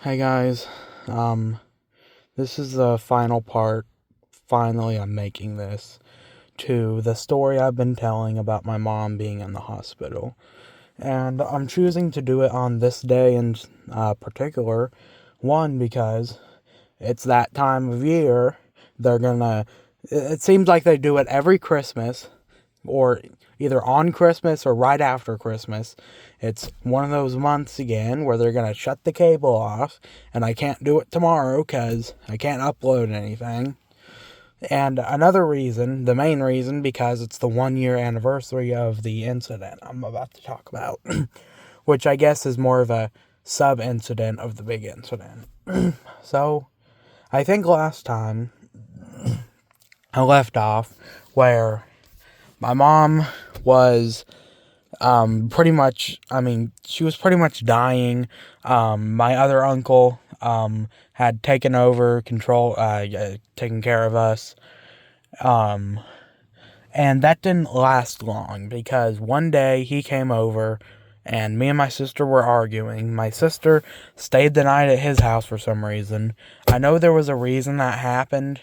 Hey guys, um, this is the final part. Finally, I'm making this to the story I've been telling about my mom being in the hospital. And I'm choosing to do it on this day in particular. One, because it's that time of year. It seems like they do it every Christmas, or either on Christmas or right after Christmas. It's one of those months again where they're going to shut the cable off, and I can't do it tomorrow because I can't upload anything. And another reason, the main reason, because it's the 1 year anniversary of the incident I'm about to talk about, which I guess is more of a sub incident of the big incident. So, I think last time I left off where my mom was pretty much, she was pretty much dying. My other uncle had taken over control, taking care of us. Um, and that didn't last long because one day he came over and me and my sister were arguing. My sister stayed the night at his house for some reason. I know there was a reason that happened.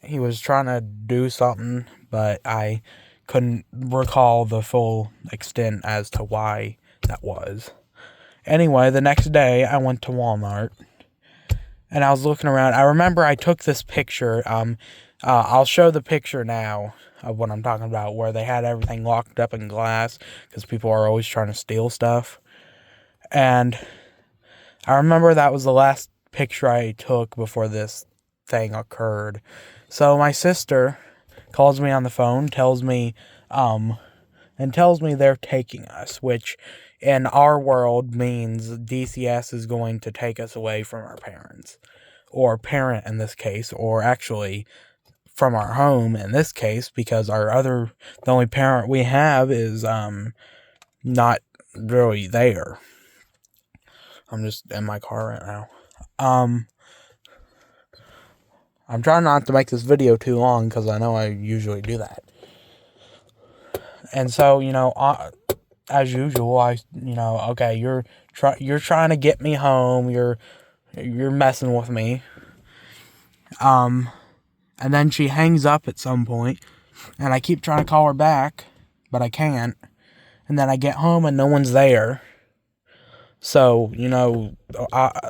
He was trying to do something, but I couldn't recall the full extent as to why that was. Anyway, the next day I went to Walmart and I was looking around. I remember I took this picture. I'll show the picture now of what I'm talking about, where they had everything locked up in glass because people are always trying to steal stuff. And I remember that was the last picture I took before this thing occurred. So my sister calls me on the phone, tells me they're taking us, which in our world means DCS is going to take us away from our parents, or parent in this case, or actually from our home in this case, because the only parent we have is not really there. I'm just in my car right now. I'm trying not to make this video too long because I know I usually do that. And so, as usual, okay, you're trying to get me home. You're messing with me. And then she hangs up at some point, and I keep trying to call her back, but I can't. And then I get home and no one's there. So,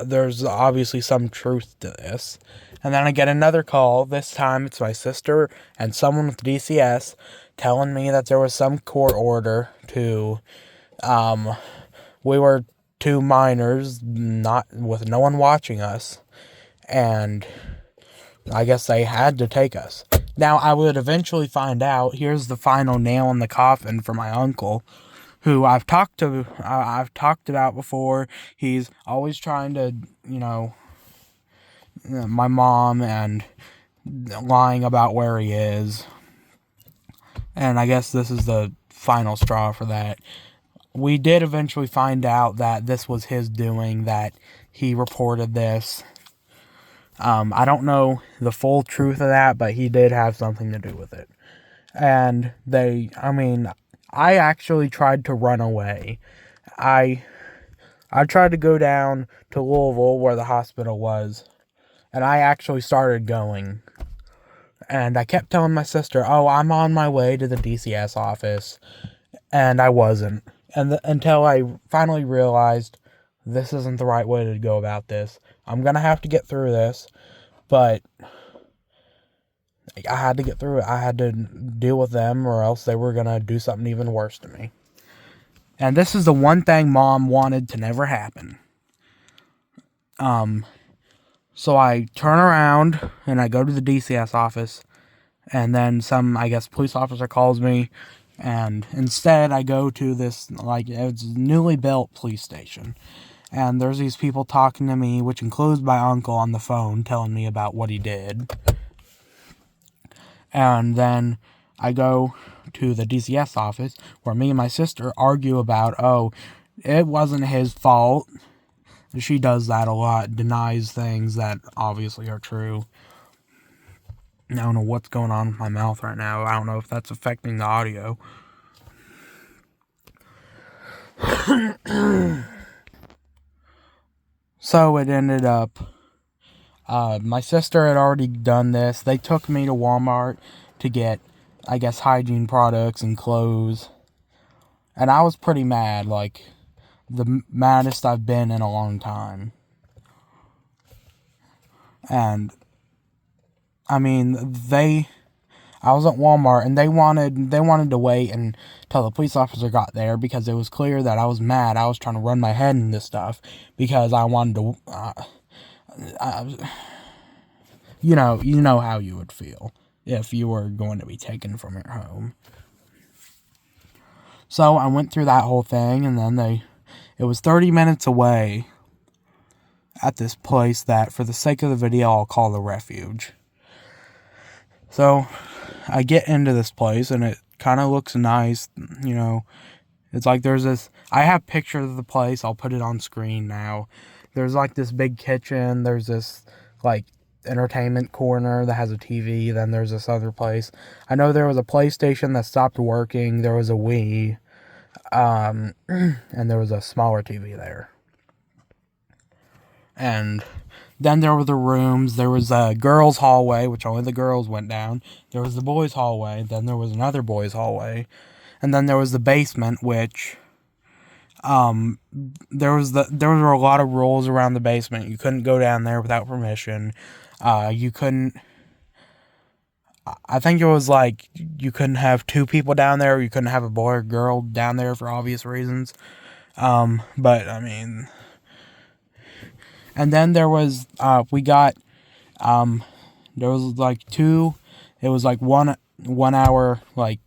there's obviously some truth to this. And then I get another call. This time it's my sister and someone with DCS telling me that there was some court order we were two minors, not with no one watching us. And I guess they had to take us. Now, I would eventually find out. Here's the final nail in the coffin for my uncle, who I've talked about before. He's always trying to, my mom and lying about where he is. And I guess this is the final straw for that. We did eventually find out that this was his doing, that he reported this. I don't know the full truth of that, but he did have something to do with it. And I actually tried to run away. I tried to go down to Louisville where the hospital was, and I actually started going. And I kept telling my sister, "Oh, I'm on my way to the DCS office," and I wasn't. Until I finally realized this isn't the right way to go about this. I'm gonna have to get through this, but I had to get through it. I had to deal with them, or else they were gonna do something even worse to me. And this is the one thing Mom wanted to never happen. So I turn around and I go to the DCS office, and then some, I guess, police officer calls me, and instead I go to this, it's a newly built police station. And there's these people talking to me, which includes my uncle on the phone, telling me about what he did. And then I go to the DCS office, where me and my sister argue about, it wasn't his fault. She does that a lot, denies things that obviously are true. I don't know what's going on with my mouth right now. I don't know if that's affecting the audio. So it ended up, my sister had already done this. They took me to Walmart to get, I guess, hygiene products and clothes. And I was pretty mad, like, the maddest I've been in a long time. And, I mean, I was at Walmart, and they wanted to wait until the police officer got there, because it was clear that I was mad. I was trying to run my head into stuff, because I wanted to, you know how you would feel if you were going to be taken from your home. So I went through that whole thing, and then it was 30 minutes away at this place that, for the sake of the video, I'll call the Refuge. So I get into this place, and it kind of looks nice, you know. It's like there's this, I have pictures of the place, I'll put it on screen now. There's like this big kitchen, there's this like entertainment corner that has a TV, then there's this other place. I know there was a PlayStation that stopped working, there was a Wii, and there was a smaller TV there. And then there were the rooms. There was a girls' hallway, which only the girls went down. There was the boys' hallway. Then there was another boys' hallway. And then there was the basement, which, there were a lot of rules around the basement. You couldn't go down there without permission. You couldn't, I think it was like, you couldn't have two people down there. Or you couldn't have a boy or girl down there for obvious reasons. But, I mean, and then there was, there was like it was like 1 hour, like,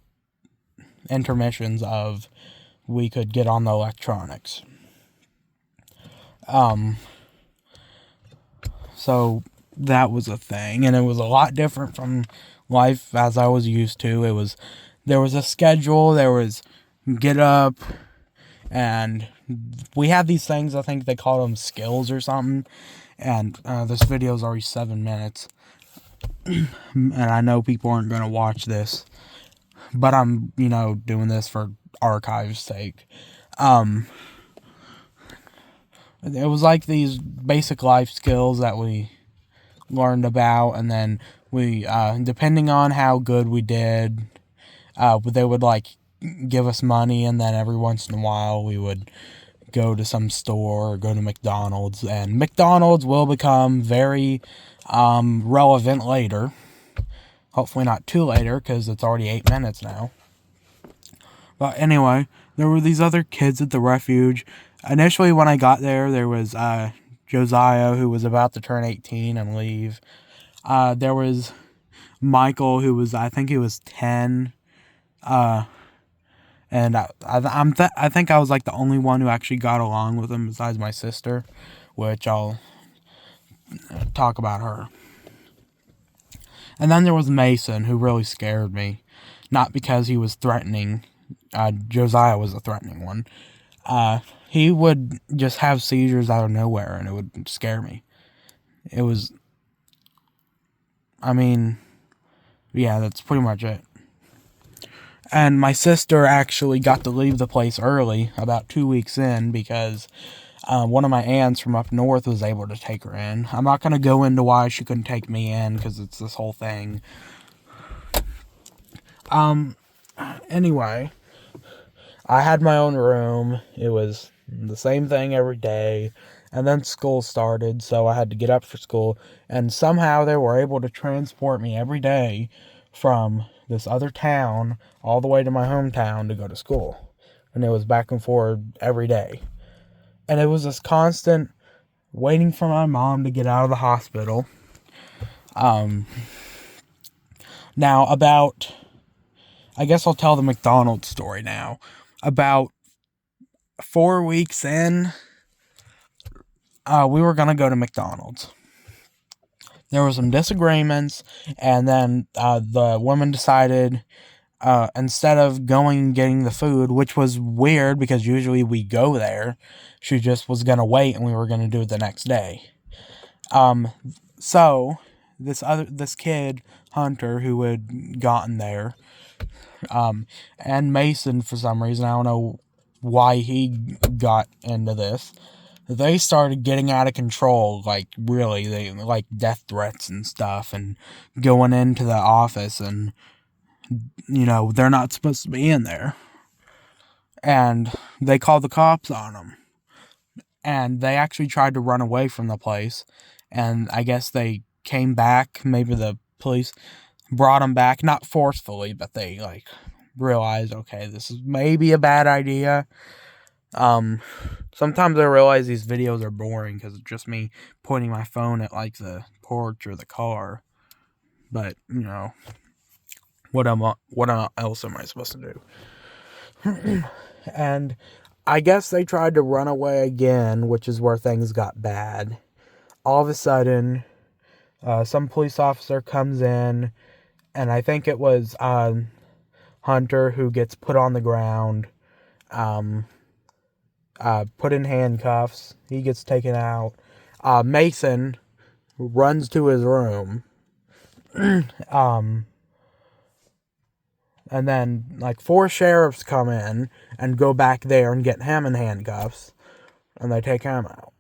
intermissions of, we could get on the electronics. So that was a thing, and it was a lot different from life as I was used to. There was a schedule, there was get up, and we had these things, I think they called them skills or something, and this video is already 7 minutes, and I know people aren't going to watch this, but I'm, doing this for archive's sake. It was like these basic life skills that we learned about, and then we, depending on how good we did, they would, like, give us money, and then every once in a while we would go to some store or go to McDonald's, and McDonald's will become very relevant later. Hopefully not too later, because it's already 8 minutes now. But anyway, there were these other kids at the Refuge. Initially, when I got there, there was Josiah, who was about to turn 18 and leave. There was Michael, who was, I think he was 10. And I think I was like the only one who actually got along with him besides my sister, which I'll talk about her. And then there was Mason, who really scared me. Not because he was threatening. Josiah was a threatening one. He would just have seizures out of nowhere, and it would scare me. It was, yeah, that's pretty much it. And my sister actually got to leave the place early, about 2 weeks in, because one of my aunts from up north was able to take her in. I'm not going to go into why she couldn't take me in, because it's this whole thing. Anyway, I had my own room. It was the same thing every day. And then school started, so I had to get up for school. And somehow they were able to transport me every day from this other town all the way to my hometown to go to school. And it was back and forth every day. And it was this constant waiting for my mom to get out of the hospital. Now, I guess I'll tell the McDonald's story now. About 4 weeks in, we were going to go to McDonald's. There were some disagreements, and then the woman decided, instead of going and getting the food, which was weird because usually we go there, she just was going to wait and we were going to do it the next day. So this kid, Hunter, who had gotten there, and Mason, for some reason, I don't know why he got into this, they started getting out of control, like, really, they, like, death threats and stuff, and going into the office, and, you know, they're not supposed to be in there. And they called the cops on them. And they actually tried to run away from the place, and I guess they came back, maybe the police brought them back, not forcefully, but they, like, realized, okay, this is maybe a bad idea. Sometimes I realize these videos are boring because it's just me pointing my phone at, like, the porch or the car. But, you know, what else am I supposed to do? And I guess they tried to run away again, which is where things got bad. All of a sudden, some police officer comes in, and I think it was Hunter who gets put on the ground, put in handcuffs. He gets taken out. Mason runs to his room. And then, like, 4 sheriffs come in and go back there and get him in handcuffs. And they take him out.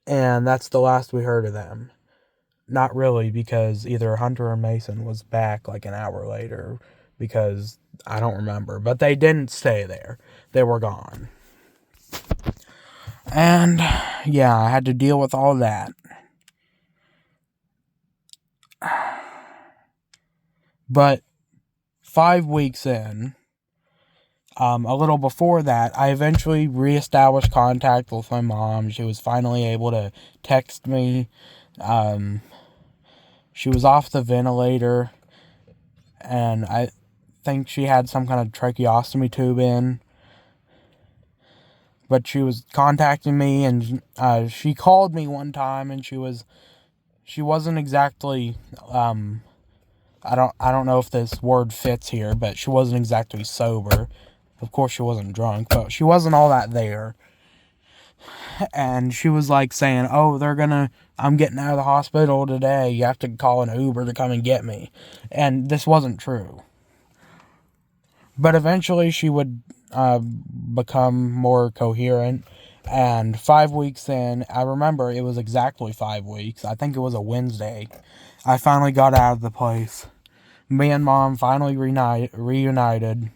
And that's the last we heard of them. Not really, because either Hunter or Mason was back, like, an hour later. Because I don't remember. But they didn't stay there. They were gone. And, yeah, I had to deal with all that. But 5 weeks in, a little before that, I eventually reestablished contact with my mom. She was finally able to text me. She was off the ventilator, and I think she had some kind of tracheostomy tube in. But she was contacting me, and she called me one time, and she wasn't exactly, I don't know if this word fits here, but she wasn't exactly sober. Of course, she wasn't drunk, but she wasn't all that there. And she was, like, saying, oh, I'm getting out of the hospital today. You have to call an Uber to come and get me. And this wasn't true. But eventually she would become more coherent. And 5 weeks in, I remember it was exactly 5 weeks. I think it was a Wednesday. I finally got out of the place. Me and Mom finally reunited.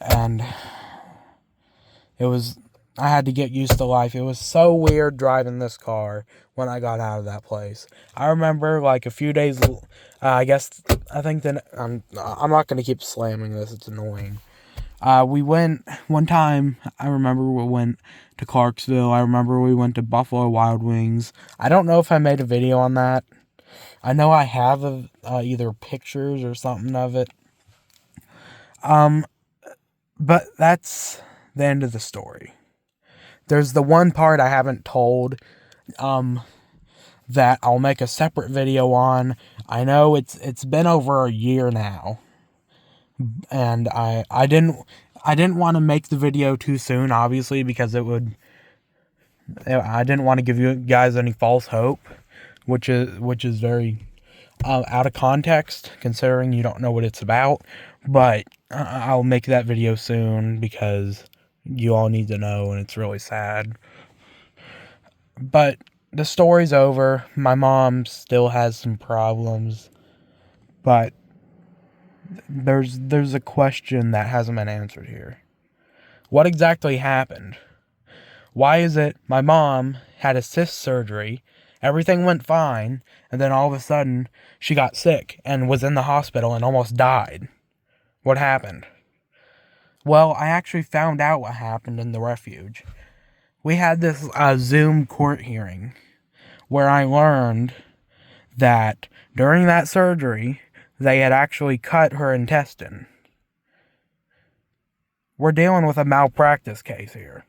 And I had to get used to life. It was so weird driving this car when I got out of that place. I remember, like, a few days, I'm not going to keep slamming this, it's annoying. We went, one time, I remember we went to Clarksville. I remember we went to Buffalo Wild Wings. I don't know if I made a video on that. I know I have either pictures or something of it. But that's the end of the story. There's the one part I haven't told, that I'll make a separate video on. I know it's been over a year now, and I didn't want to make the video too soon, obviously, because I didn't want to give you guys any false hope, which is very out of context, considering you don't know what it's about. But I'll make that video soon, because you all need to know, and it's really sad. But the story's over. My mom still has some problems, but there's a question that hasn't been answered here. What exactly happened? Why is it my mom had a cyst surgery, everything went fine, and then all of a sudden she got sick and was in the hospital and almost died? What happened? Well, I actually found out what happened in the Refuge. We had this Zoom court hearing where I learned that during that surgery, they had actually cut her intestine. We're dealing with a malpractice case here.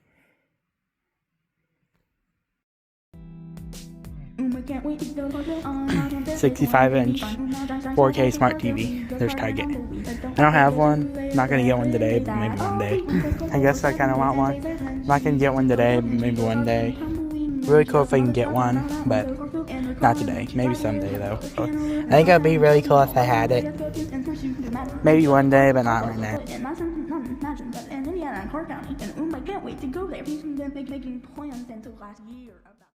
65-inch 4K smart TV. There's Target. I don't have one. I'm not gonna get one today, but maybe one day. I guess I kind of want one. I'm not gonna get one today, but maybe one day. Really cool if I can get one, but not today. Maybe someday though. I think it'd be really cool if I had it. Maybe one day, but not right now. Clark County, and I can't wait to go there. He's been making plans since last year about